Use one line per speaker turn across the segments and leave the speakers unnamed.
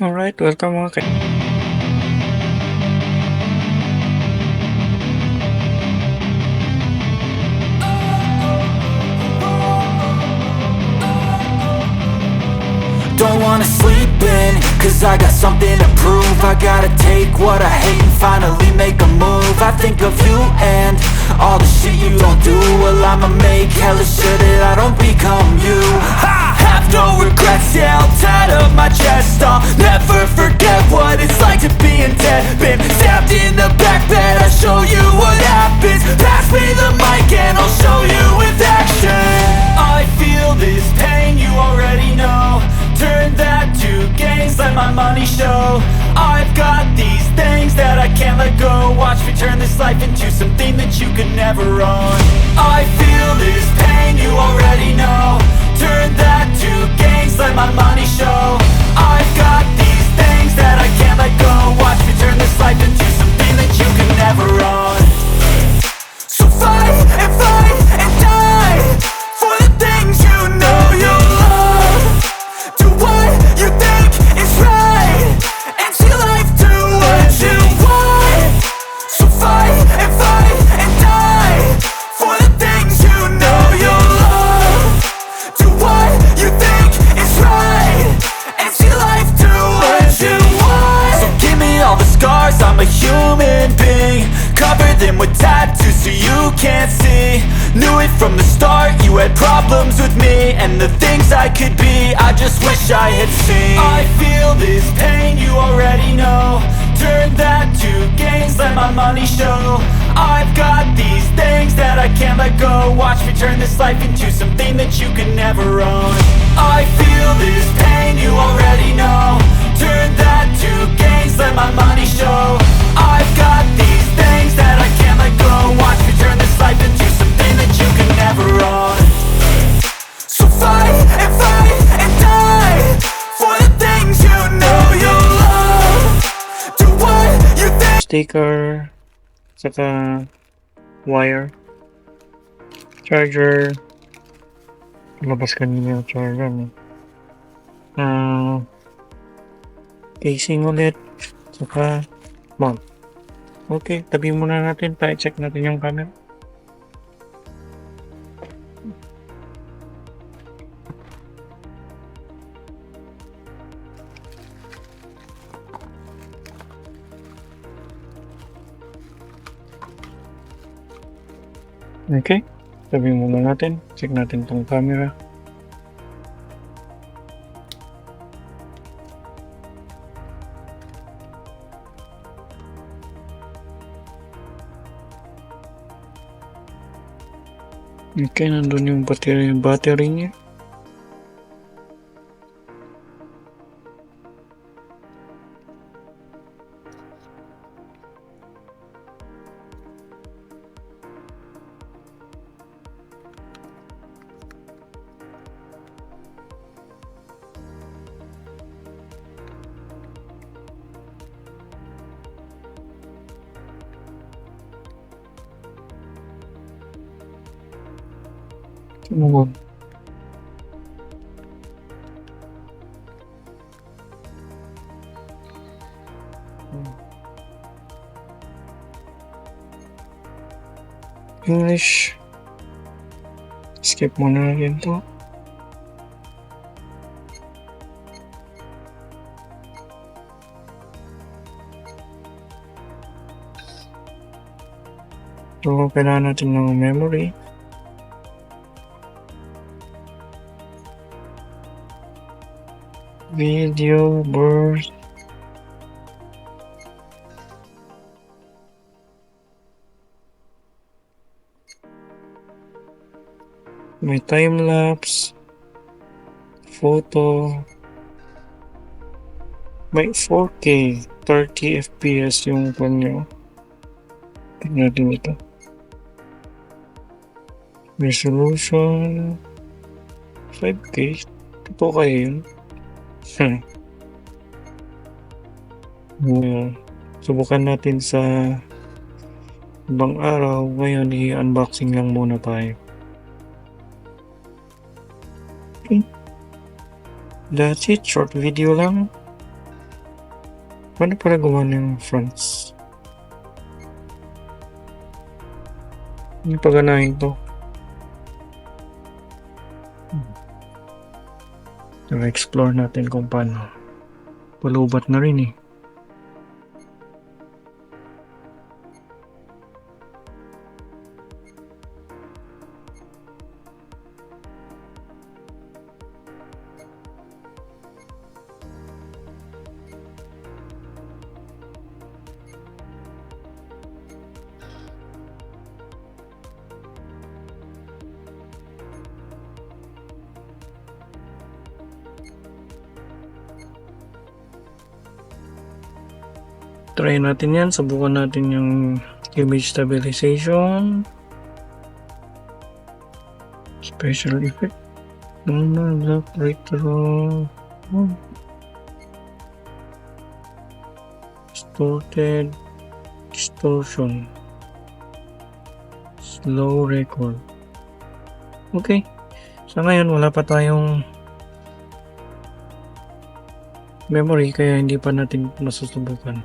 Alright, welcome mga
Don't wanna sleep in, cause I got something to prove. I gotta take what I hate and finally make a move. I think of you and all the shit you don't do. Well, I'ma make hella sure that I don't become you. I have no regrets, yeah, I'll tie up my chest. I'll never forget what it's like to be in debt. Been stabbed in the back bed, I'll show you what happens. Pass me the mic and I'll show you with action. I feel this pain, you already know. Turn that to gains, let my money show. I've got these things that I can't let go. Watch me turn this life into something that you could never own. I feel this pain, you already know. Turn that to gains, let my money show. I've got these things that I can't let go. Watch me turn this life into something that you could never own. So fight and die for the things you know you love. Do what you think is right and see life do what you want. So fight and die for the things you know you love. Do what you think is right and see life do what you want. So give me all the scars, I'm a human being. Cover them with tattoos so you can't see. Knew it from the start, you had problems with me and the things I could be, I just wish I had seen. I feel this pain, you already know. Turn that to gains, let my money show. I've got these things that I can't let go. Watch me turn this life into something that you can never own. I feel this pain, you already know. Turn that to gains, let my money show. I've got these things that I can't let go. Watch me turn this life into something that you can never own. So fight and die for the things you know you love. Do what you think.
sticker, saka wire, charger, labas kanina yung charger, no? Casing ulit, saka mount. Okay, tabi muna natin, check natin yung camera. Okay, tabi muna natin, check natin tong camera. Okay, nandun yung battery niya. Tumugon. English. Skip muna natin to. So, kailangan natin ng memory. Video burst. May time-lapse. Photo. May 4K. 30 FPS yung panyo. Tignan natin ito. Resolution. 5K. Ito kaya yun. Subukan natin sa ibang araw. Ngayon, i-unboxing lang muna tayo. Okay. That's it. Short video lang. Paano pala gawa ng fronts? Hindi pa ganahin to. explore natin kung paano. Palubat na rin eh. Try natin yan. Subukan natin yung image stabilization. Special effect. Retro. Distorted. Distortion. Slow record. Okay. Sa ngayon, wala pa tayong memory kaya hindi pa natin masusubukan.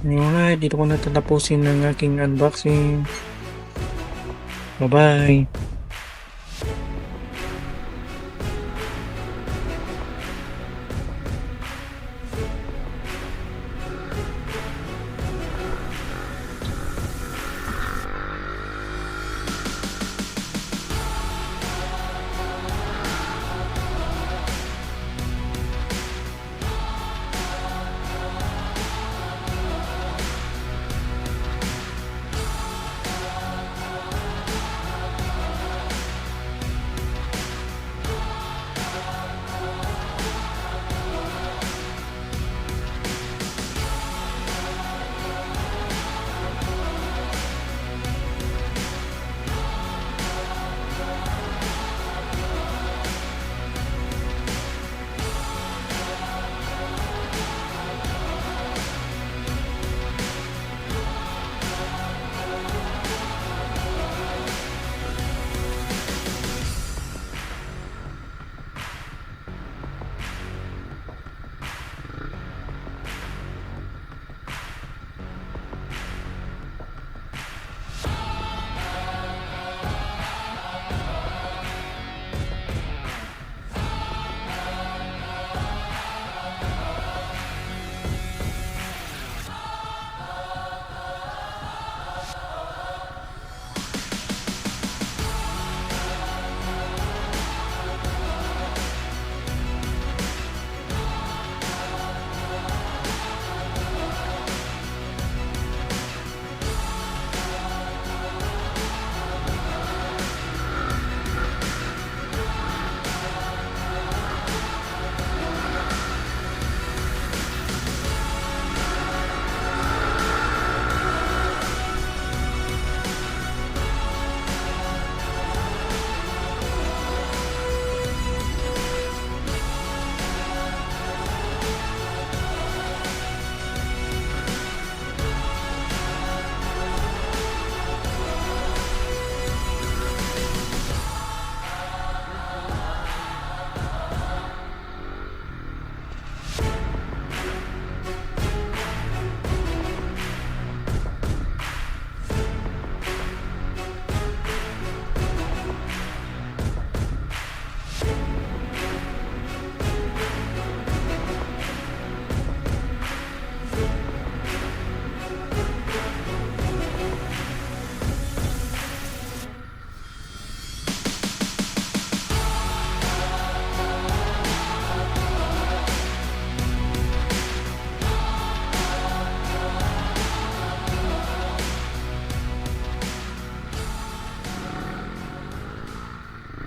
Alright, dito ko na tatapusin ng aking unboxing. Bye-bye!